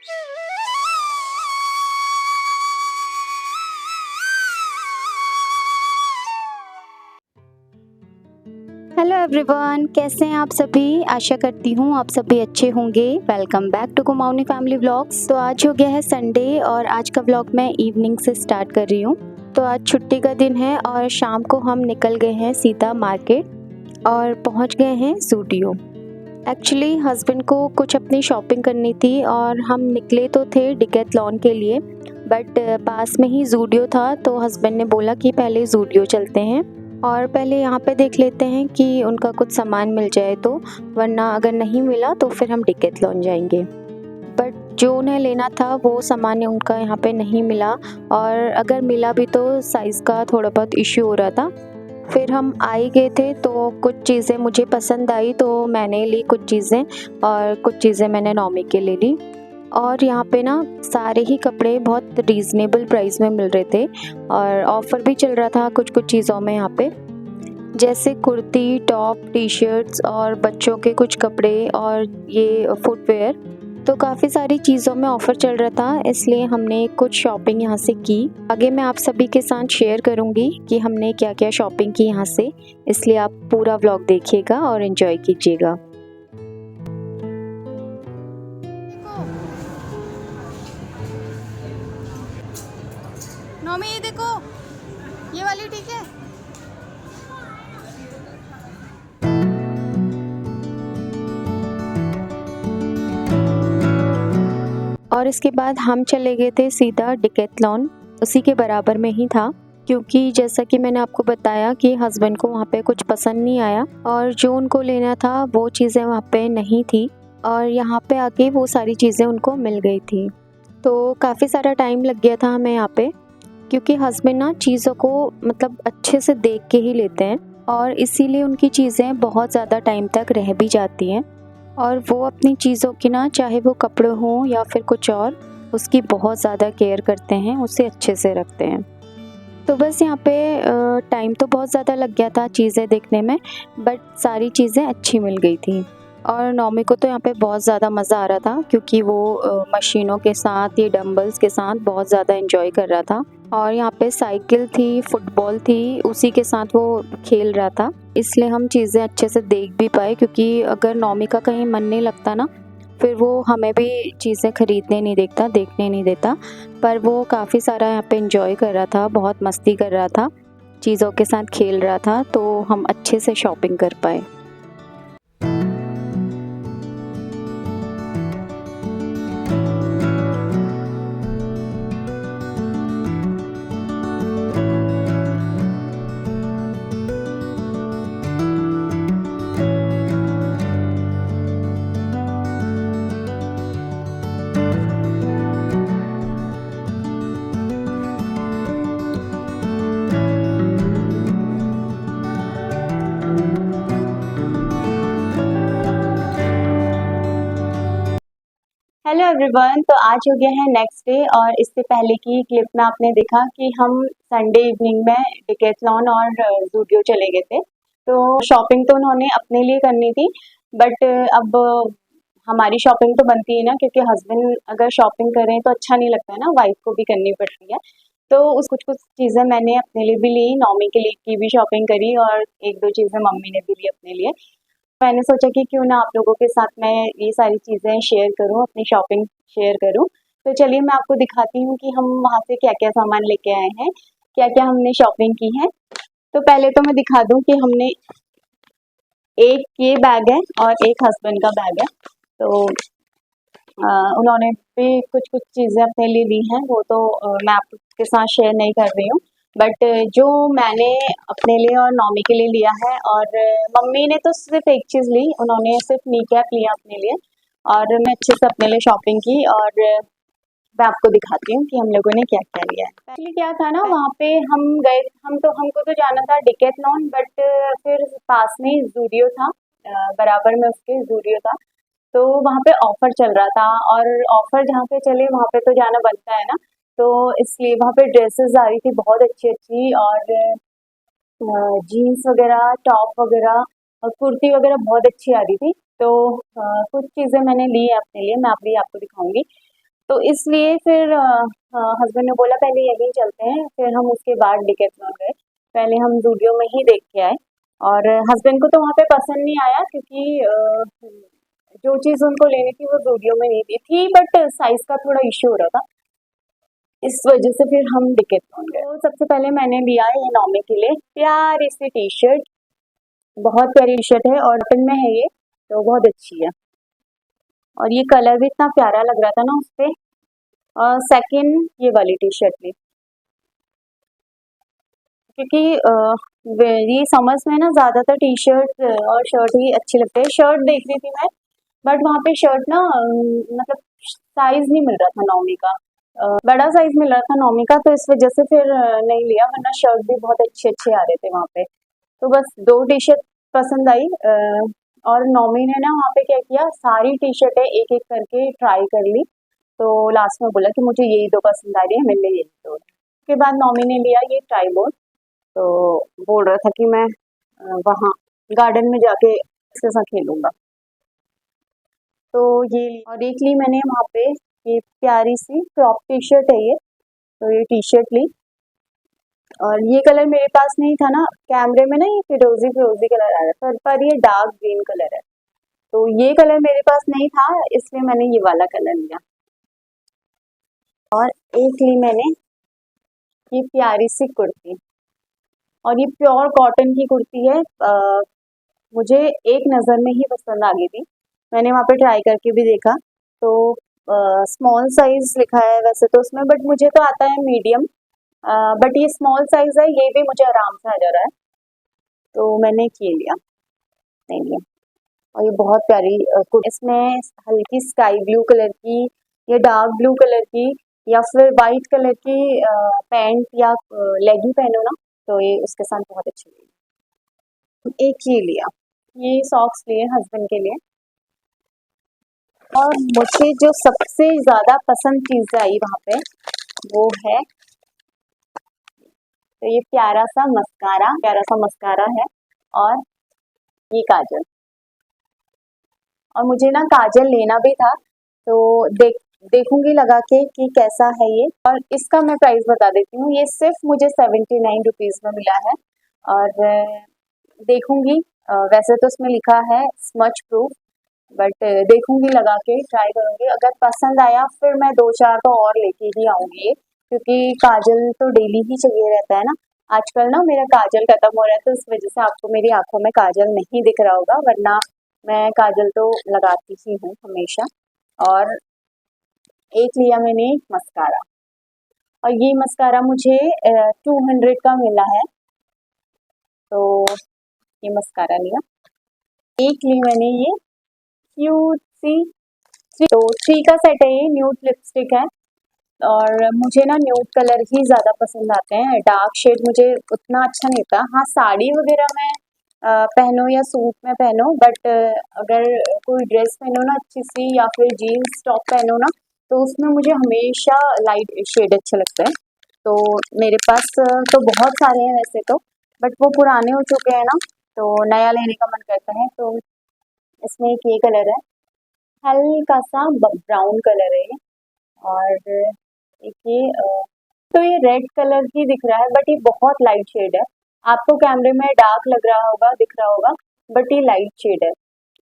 Hello everyone, कैसे हैं आप सभी। आशा करती हूँ आप सभी अच्छे होंगे। Welcome back to Kumaoni family vlogs. तो आज हो गया है संडे और आज का व्लॉग मैं इवनिंग से स्टार्ट कर रही हूँ। तो आज छुट्टी का दिन है और शाम को हम निकल गए हैं सीधा मार्केट और पहुँच गए हैं ज़ूडियो। एक्चुअली हस्बैंड को कुछ अपनी शॉपिंग करनी थी और हम निकले तो थे डिकैथलॉन के लिए, बट पास में ही ज़ूडियो था तो हस्बैंड ने बोला कि पहले ज़ूडियो चलते हैं और पहले यहाँ पे देख लेते हैं कि उनका कुछ सामान मिल जाए तो, वरना अगर नहीं मिला तो फिर हम डिकैथलॉन जाएंगे। बट जो उन्हें लेना था वो सामान उनका यहाँ पे नहीं मिला और अगर मिला भी तो साइज़ का थोड़ा बहुत इश्यू हो रहा था। फिर हम आ ही गए थे तो कुछ चीज़ें मुझे पसंद आई तो मैंने ली कुछ चीज़ें और कुछ चीज़ें मैंने नॉमी के ले ली। और यहाँ पे ना सारे ही कपड़े बहुत रीज़नेबल प्राइस में मिल रहे थे और ऑफ़र भी चल रहा था कुछ कुछ चीज़ों में यहाँ पे, जैसे कुर्ती, टॉप, टी शर्ट्स और बच्चों के कुछ कपड़े और ये फुटवेयर। तो काफ़ी सारी चीज़ों में ऑफ़र चल रहा था, इसलिए हमने कुछ शॉपिंग यहाँ से की। आगे मैं आप सभी के साथ शेयर करूँगी कि हमने क्या क्या शॉपिंग की यहाँ से, इसलिए आप पूरा व्लॉग देखिएगा और एंजॉय कीजिएगा। नॉमी ये देखो, ये वाली ठीक है। और इसके बाद हम चले गए थे सीधा डिकैथलॉन, उसी के बराबर में ही था, क्योंकि जैसा कि मैंने आपको बताया कि हस्बैंड को वहाँ पे कुछ पसंद नहीं आया और जो उनको लेना था वो चीज़ें वहाँ पे नहीं थी और यहाँ पे आके वो सारी चीज़ें उनको मिल गई थी। तो काफ़ी सारा टाइम लग गया था हमें यहाँ पे, क्योंकि हस्बैंड ना चीज़ों को मतलब अच्छे से देख के ही लेते हैं और इसीलिए उनकी चीज़ें बहुत ज़्यादा टाइम तक रह भी जाती हैं और वो अपनी चीज़ों की ना, चाहे वो कपड़े हों या फिर कुछ और, उसकी बहुत ज़्यादा केयर करते हैं, उसे अच्छे से रखते हैं। तो बस यहाँ पे टाइम तो बहुत ज़्यादा लग गया था चीज़ें देखने में, बट सारी चीज़ें अच्छी मिल गई थी और नॉमी को तो यहाँ पे बहुत ज़्यादा मज़ा आ रहा था, क्योंकि वो मशीनों के साथ, ये डंबल्स के साथ बहुत ज़्यादा एंजॉय कर रहा था। और यहाँ पे साइकिल थी, फुटबॉल थी, उसी के साथ वो खेल रहा था, इसलिए हम चीज़ें अच्छे से देख भी पाए, क्योंकि अगर नॉमी का कहीं मन नहीं लगता ना, फिर वो हमें भी चीज़ें खरीदने नहीं देता, देखने नहीं देता। पर वो काफ़ी सारा यहाँ पे एंजॉय कर रहा था, बहुत मस्ती कर रहा था, चीज़ों के साथ खेल रहा था, तो हम अच्छे से शॉपिंग कर पाए। हेलो एवरीवन, तो आज हो गया है नेक्स्ट डे और इससे पहले की क्लिप में आपने देखा कि हम संडे इवनिंग में डिकैथलॉन और ज़ूडियो चले गए थे। तो शॉपिंग तो उन्होंने अपने लिए करनी थी, बट अब हमारी शॉपिंग तो बनती है ना, क्योंकि हस्बैंड अगर शॉपिंग करें तो अच्छा नहीं लगता है ना, वाइफ को भी करनी पड़ती है। तो उस कुछ कुछ चीज़ें मैंने अपने लिए भी ली, नॉमी के लिए की भी शॉपिंग करी और एक दो चीज़ें मम्मी ने भी ली अपने लिए। मैंने सोचा कि क्यों ना आप लोगों के साथ मैं ये सारी चीज़ें शेयर करूं, अपनी शॉपिंग शेयर करूं। तो चलिए मैं आपको दिखाती हूँ कि हम वहाँ से क्या क्या सामान लेके आए हैं, क्या क्या हमने शॉपिंग की है। तो पहले तो मैं दिखा दूं कि हमने एक ये बैग है और एक हस्बैंड का बैग है। तो उन्होंने भी कुछ कुछ चीज़ें अपने लिए ली हैं, वो तो मैं आपके साथ शेयर नहीं कर रही हूँ, बट जो मैंने अपने लिए और नॉमी के लिए लिया है, और मम्मी ने तो सिर्फ एक चीज़ ली, उन्होंने सिर्फ नी कैप लिया अपने लिए और मैं अच्छे से अपने लिए शॉपिंग की और मैं आपको दिखाती हूँ कि हम लोगों ने क्या क्या लिया है। एक्चुअली क्या था ना, वहाँ पे हम गए, हमको तो जाना था डिकैथलॉन, बट फिर पास में ज़ूडियो था, बराबर में उसके ज़ूडियो था, तो वहाँ पे ऑफर चल रहा था और ऑफर जहाँ पे चले वहाँ पे तो जाना बनता है ना। तो इसलिए वहाँ पे ड्रेसेस आ रही थी बहुत अच्छी अच्छी, और जीन्स वगैरह, टॉप वगैरह और कुर्ती वगैरह बहुत अच्छी आ रही थी। तो कुछ चीज़ें मैंने ली है अपने लिए, मैं अभी आपको दिखाऊंगी। तो इसलिए फिर हस्बैंड ने बोला पहले यहीं चलते हैं, फिर हम उसके बाद डिकैथलॉन गए। पहले हम ज़ूडियो में ही देख के आए और हस्बैंड को तो वहाँ पे पसंद नहीं आया क्योंकि जो चीज़ उनको लेनी थी वो ज़ूडियो में नहीं थी बट साइज़ का थोड़ा इश्यू हो रहा था, इस वजह से फिर हम डिकैथलॉन गए। तो सबसे पहले मैंने लिया ये नॉमी के लिए प्यारी सी टी शर्ट, बहुत प्यारी टी शर्ट है और कॉटन में है ये, तो बहुत अच्छी है और ये कलर भी इतना प्यारा लग रहा था ना उस पे। और सेकंड ये वाली टी शर्ट ली क्योंकि ये समर्स में ना ज़्यादातर टी शर्ट और शर्ट ही अच्छी लगती है। शर्ट देख रही थी मैं बट वहाँ पे शर्ट ना मतलब साइज नहीं मिल रहा था नॉमी का, बड़ा साइज मिल रहा था नॉमी का, तो इस वजह से फिर नहीं लिया, वरना शर्ट भी बहुत अच्छे अच्छे आ रहे थे वहाँ पे। तो बस दो टी शर्ट पसंद आई और नॉमी ने ना वहाँ पे क्या किया, सारी टी शर्टें एक एक करके ट्राई कर ली। तो लास्ट में बोला कि मुझे यही दो पसंद आ रही है, मैंने यही दो। उसके बाद नॉमी ने लिया ये ट्राईबोर्ड, तो बोल रहा था कि मैं वहाँ गार्डन में जाके इसके साथ खेलूंगा, तो ये ली। और एक ली मैंने वहाँ पे ये प्यारी सी क्रॉप टी शर्ट है ये, तो ये टी शर्ट ली और ये कलर मेरे पास नहीं था ना, कैमरे में ना ये फिरोजी फिरोजी कलर आ रहा था पर ये डार्क ग्रीन कलर है, तो ये कलर मेरे पास नहीं था इसलिए मैंने ये वाला कलर लिया। और एक ली मैंने ये प्यारी सी कुर्ती, और ये प्योर कॉटन की कुर्ती है। मुझे एक नज़र में ही पसंद आ गई थी, मैंने वहाँ पे ट्राई करके भी देखा, तो स्मॉल साइज लिखा है वैसे तो उसमें, बट मुझे तो आता है मीडियम, बट ये स्मॉल साइज है, ये भी मुझे आराम से आ जा रहा है, तो मैंने ये लिया, नहीं लिया। और ये बहुत प्यारी इसमें हल्की स्काई ब्लू कलर की या डार्क ब्लू कलर की या फिर वाइट कलर की पैंट या लेगिंग पहनो ना, तो ये उसके साथ बहुत अच्छी लगी। एक ये लिया, ये सॉक्स लिए हस्बैंड के लिए। और मुझे जो सबसे ज़्यादा पसंद चीज़ आई वहाँ पे वो है, तो ये प्यारा सा मस्कारा है और ये काजल। और मुझे ना काजल लेना भी था, तो देखूंगी लगा के कि कैसा है ये, और इसका मैं प्राइस बता देती हूँ, ये सिर्फ मुझे 79 रुपीज़ में मिला है। और देखूंगी, वैसे तो उसमें लिखा है स्मच प्रूफ, बट देखूंगी लगा के, ट्राई करूंगी, अगर पसंद आया फिर मैं दो चार तो और लेके ही आऊंगी ये, क्योंकि काजल तो डेली ही चाहिए रहता है ना। आजकल ना मेरा काजल खत्म हो रहा है, तो इस वजह से आपको मेरी आंखों में काजल नहीं दिख रहा होगा, वरना मैं काजल तो लगाती ही हूँ हमेशा। और एक लिया मैंने मस्कारा, और ये मस्कारा मुझे 200 का मिला है, तो ये मस्कारा लिया। एक ली मैंने ये क्यूट सी तो 3 का सेट है, ये न्यूड लिपस्टिक है, और मुझे ना न्यूड कलर ही ज़्यादा पसंद आते हैं, डार्क शेड मुझे उतना अच्छा नहीं लगता। हाँ, साड़ी वगैरह में पहनो या सूट में पहनो, बट अगर कोई ड्रेस पहनो ना अच्छी सी, या फिर जीन्स टॉप पहनो ना, तो उसमें मुझे हमेशा लाइट शेड अच्छे लगते हैं। तो मेरे पास तो बहुत सारे हैं वैसे तो, बट वो पुराने हो चुके हैं ना, तो नया लेने का मन करता है। तो इसमें एक ये कलर है, हल्का सा ब्राउन कलर है ये, और एक ये तो ये रेड कलर ही दिख रहा है, बट ये बहुत लाइट शेड है, आपको कैमरे में डार्क लग रहा होगा, दिख रहा होगा, बट ये लाइट शेड है।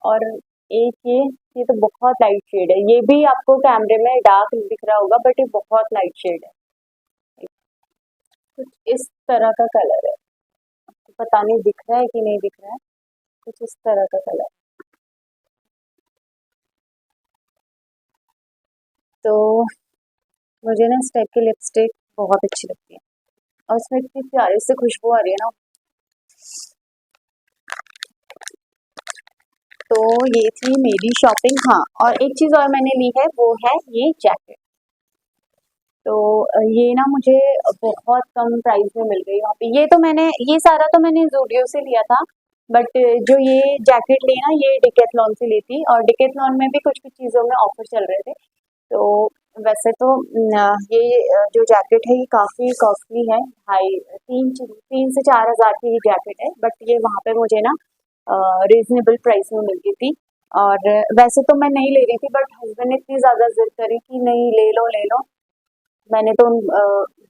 और एक ये तो बहुत लाइट शेड है, ये भी आपको कैमरे में डार्क दिख रहा होगा, बट ये बहुत लाइट शेड है, कुछ इस तरह का कलर है, आपको पता नहीं दिख रहा है कि नहीं दिख रहा है, कुछ इस तरह का कलर। तो मुझे ना इस टाइप की लिपस्टिक बहुत अच्छी लगती है, और उसमें इतनी प्यारी से खुशबू आ रही है ना। तो ये थी मेरी शॉपिंग। हाँ, और एक चीज़ और मैंने ली है, वो है ये जैकेट। तो ये ना मुझे बहुत कम प्राइस में मिल गई वहाँ पे। ये सारा तो मैंने ज़ूडियो से लिया था, बट जो ये जैकेट ली ना, ये डिकैथलॉन से ली थी, और डिकैथलॉन में भी कुछ कुछ चीज़ों में ऑफर चल रहे थे। तो वैसे तो ये जो जैकेट है ये काफ़ी कॉस्टली है, 3 से 4 हज़ार की जैकेट है, बट ये वहाँ पे मुझे ना रीजनेबल प्राइस में मिल गई थी। और वैसे तो मैं नहीं ले रही थी, बट हस्बैंड ने इतनी ज़्यादा ज़िद करी कि नहीं ले लो ले लो। मैंने तो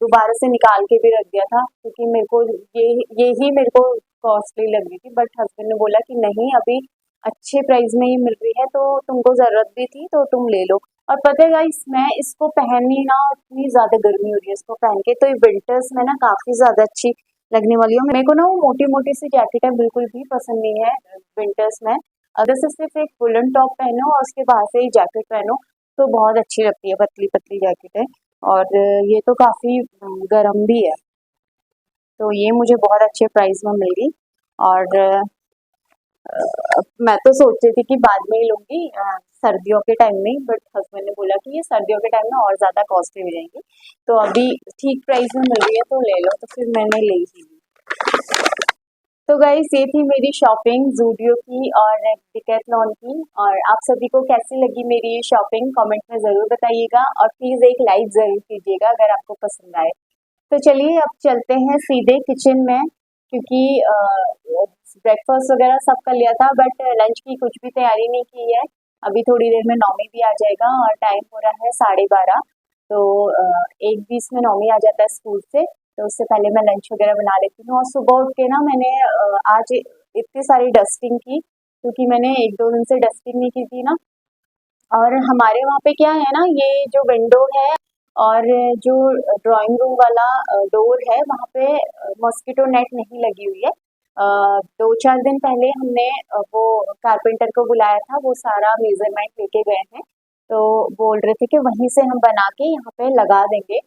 दोबारा से निकाल के भी रख दिया था, क्योंकि मेरे को ये ही मेरे को कॉस्टली लग रही थी, बट हस्बैंड ने बोला कि नहीं, अभी अच्छे प्राइस में ये मिल रही है, तो तुमको ज़रूरत भी थी तो तुम ले लो। और पता है गाइस, मैं इसको पहनी ना, इतनी ज़्यादा गर्मी हो रही है इसको पहन के, तो ये विंटर्स में ना काफ़ी ज़्यादा अच्छी लगने वाली है। मेरे को ना वो मोटी-मोटी सी जैकेट है बिल्कुल भी पसंद नहीं है विंटर्स में। अगर से सिर्फ एक वुलन टॉप पहनो और उसके बाहर से ही जैकेट पहनो तो बहुत अच्छी लगती है, पतली-पतली जैकेट है। और ये तो काफ़ी गर्म भी है, तो ये मुझे बहुत अच्छे प्राइस में मिल गई। और मैं तो सोच रही थी कि बाद में ही लूँगी सर्दियों के टाइम में, बट हस्बैंड ने बोला कि ये सर्दियों के टाइम में और ज़्यादा कॉस्टली हो जाएंगी, तो अभी ठीक प्राइस में मिल रही है तो ले लो, तो फिर मैंने ले ही ली। तो गाइस, ये थी मेरी शॉपिंग ज़ूडियो की और डिकैथलॉन की। और आप सभी को कैसी लगी मेरी ये शॉपिंग, कमेंट में ज़रूर बताइएगा, और प्लीज़ एक लाइक ज़रूर कीजिएगा अगर आपको पसंद आए। तो चलिए अब चलते हैं सीधे किचन में, क्योंकि ब्रेकफास्ट वगैरह सब कर लिया था, बट लंच की कुछ भी तैयारी नहीं की है। अभी थोड़ी देर में नौमी भी आ जाएगा और टाइम हो रहा है 12:30। तो 1:20 में नौमी आ जाता है स्कूल से, तो उससे पहले मैं लंच वगैरह बना लेती हूँ। और सुबह उठ के ना मैंने आज इतनी सारी डस्टिंग की, क्योंकि मैंने 1-2 दिन से डस्टिंग नहीं की थी ना। और हमारे वहाँ पे क्या है ना, ये जो विंडो है और जो ड्राइंग रूम वाला डोर है, वहाँ पे मॉस्किटो नेट नहीं लगी हुई है। 2-4 दिन पहले हमने वो कारपेंटर को बुलाया था, वो सारा मेजरमेंट लेके गए हैं, तो बोल रहे थे कि वहीं से हम बना के यहाँ पे लगा देंगे,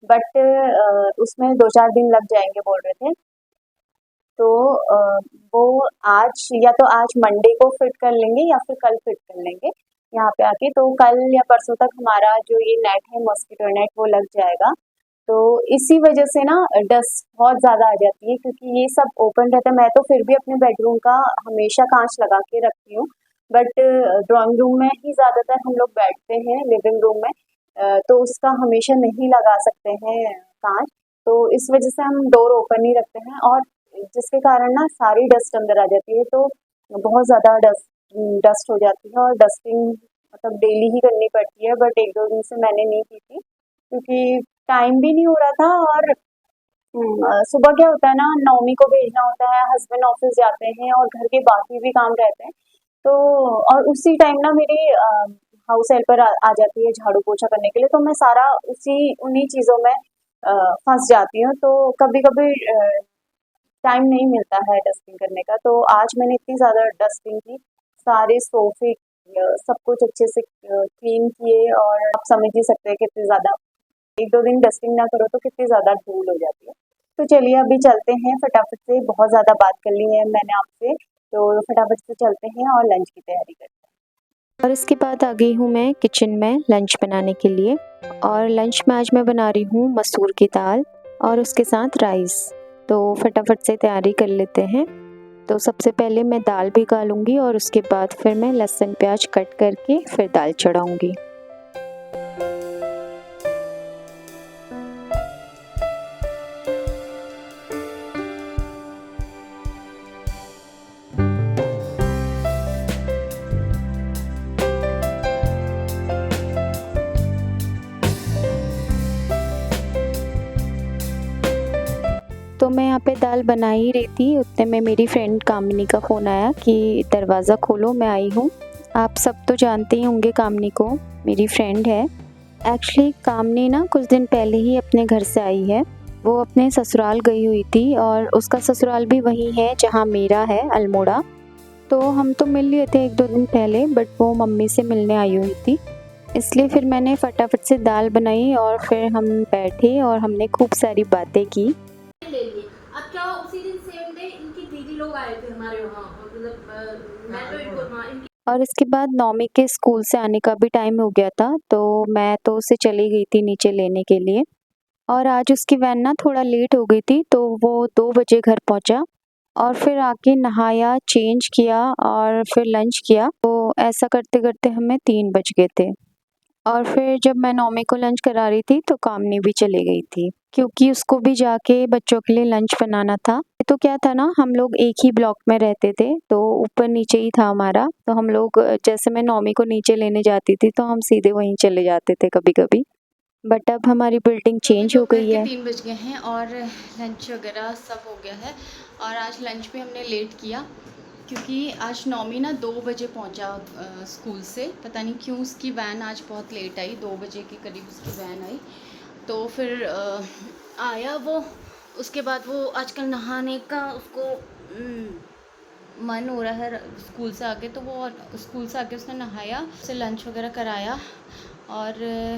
बट उसमें 2-4 दिन लग जाएंगे बोल रहे थे। तो वो आज या तो आज मंडे को फिट कर लेंगे या फिर कल फिट कर लेंगे यहाँ पे आके। तो कल या परसों तक हमारा जो ये नेट है मॉस्किटो नेट वो लग जाएगा। तो इसी वजह से ना डस्ट बहुत ज़्यादा आ जाती है, क्योंकि ये सब ओपन रहता है। मैं तो फिर भी अपने बेडरूम का हमेशा कांच लगा के रखती हूँ, बट ड्राइंग रूम में ही ज़्यादातर हम लोग बैठते हैं, लिविंग रूम में तो उसका हमेशा नहीं लगा सकते हैं कांच। तो इस वजह से हम डोर ओपन ही रखते हैं, और जिसके कारण ना सारी डस्ट अंदर आ जाती है, तो बहुत ज़्यादा डस्ट हो जाती है। और डस्टिंग मतलब डेली ही करनी पड़ती है, बट 1-2 दिन से मैंने नहीं की थी, क्योंकि टाइम भी नहीं हो रहा था। और सुबह क्या होता है ना, नौमी को भेजना होता है, हस्बैंड ऑफिस जाते हैं और घर के बाकी भी काम रहते हैं, तो और उसी टाइम ना मेरी हाउस हेल्पर आ जाती है झाड़ू पोछा करने के लिए, तो मैं सारा उन्हीं चीज़ों में फंस जाती हूँ। तो कभी कभी टाइम नहीं मिलता है डस्टिंग करने का। तो आज मैंने इतनी ज़्यादा डस्टिंग की, सारे सोफे सब कुछ अच्छे से क्लीन किए, और आप समझ ही सकते हैं कितनी ज़्यादा 1-2 दिन डस्टिंग ना करो तो कितनी ज़्यादा धूल हो जाती है। तो चलिए अभी चलते हैं फटाफट से, बहुत ज़्यादा बात कर ली है मैंने आपसे, तो फटाफट से चलते हैं और लंच की तैयारी करते हैं। और इसके बाद आ गई हूँ मैं किचन में लंच बनाने के लिए। और लंच में आज मैं बना रही हूँ मसूर की दाल और उसके साथ राइस। तो फटाफट से तैयारी कर लेते हैं। तो सबसे पहले मैं दाल भिगा लूँगी और उसके बाद फिर मैं लहसुन प्याज कट करके फिर दाल चढ़ाऊँगी। तो मैं यहाँ पे दाल बना ही रही थी, उतने में मेरी फ्रेंड कामिनी का फ़ोन आया कि दरवाज़ा खोलो मैं आई हूँ। आप सब तो जानते ही होंगे कामिनी को, मेरी फ्रेंड है। एक्चुअली कामिनी ना कुछ दिन पहले ही अपने घर से आई है। वो अपने ससुराल गई हुई थी और उसका ससुराल भी वहीं है जहाँ मेरा है, अल्मोड़ा। तो हम तो मिल लिए थे 1-2 दिन पहले, बट वो मम्मी से मिलने आई हुई थी, इसलिए फिर मैंने फटाफट से दाल बनाई और फिर हम बैठे और हमने खूब सारी बातें की। ले लिए। अब क्या हुआ, उसी दिन सेम डे इनकी दीदी लोग आए थे हमारे वहाँ, मतलब मैं तो इनको इनकी। और इसके बाद नौमी के स्कूल से आने का भी टाइम हो गया था, तो मैं तो उसे चली गई थी नीचे लेने के लिए। और आज उसकी वैन ना थोड़ा लेट हो गई थी, तो वो 2 बजे घर पहुंचा और फिर आके नहाया, चेंज किया और फिर लंच किया। तो ऐसा करते करते हमें 3 बज गए थे। और फिर जब मैं नौमी को लंच करा रही थी तो कामनी भी चली गई थी, क्योंकि उसको भी जाके बच्चों के लिए लंच बनाना था। तो क्या था ना, हम लोग एक ही ब्लॉक में रहते थे, तो ऊपर नीचे ही था हमारा। तो हम लोग जैसे मैं नौमी को नीचे लेने जाती थी तो हम सीधे वहीं चले जाते थे कभी कभी। बट अब हमारी बिल्डिंग तो अभी चेंज हो दोपहर गई के है। 3 बज गए हैं और लंच वगैरह सब हो गया है। और आज लंच भी हमने लेट किया क्योंकि आज नौमी ना 2 बजे पहुंचा स्कूल से। पता नहीं क्यों उसकी वैन आज बहुत लेट आई, 2 बजे के करीब उसकी वैन आई। तो फिर आया वो, उसके बाद वो आजकल नहाने का उसको मन हो रहा है स्कूल से आके, तो वो स्कूल से आके उसने नहाया, उसे लंच वगैरह कराया और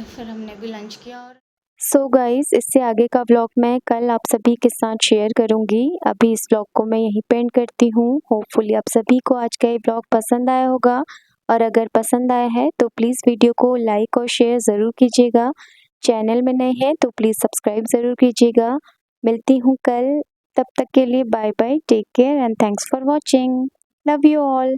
फिर हमने भी लंच किया। और सो गाइस, इससे आगे का व्लॉग मैं कल आप सभी के साथ शेयर करूंगी। अभी इस व्लॉग को मैं यहीं पे एंड करती हूँ। होपफुली आप सभी को आज का ये व्लॉग पसंद आया होगा, और अगर पसंद आया है तो प्लीज़ वीडियो को लाइक और शेयर ज़रूर कीजिएगा। चैनल में नए हैं तो प्लीज़ सब्सक्राइब ज़रूर कीजिएगा। मिलती हूँ कल, तब तक के लिए bye bye, take care and thanks for watching. Love you all.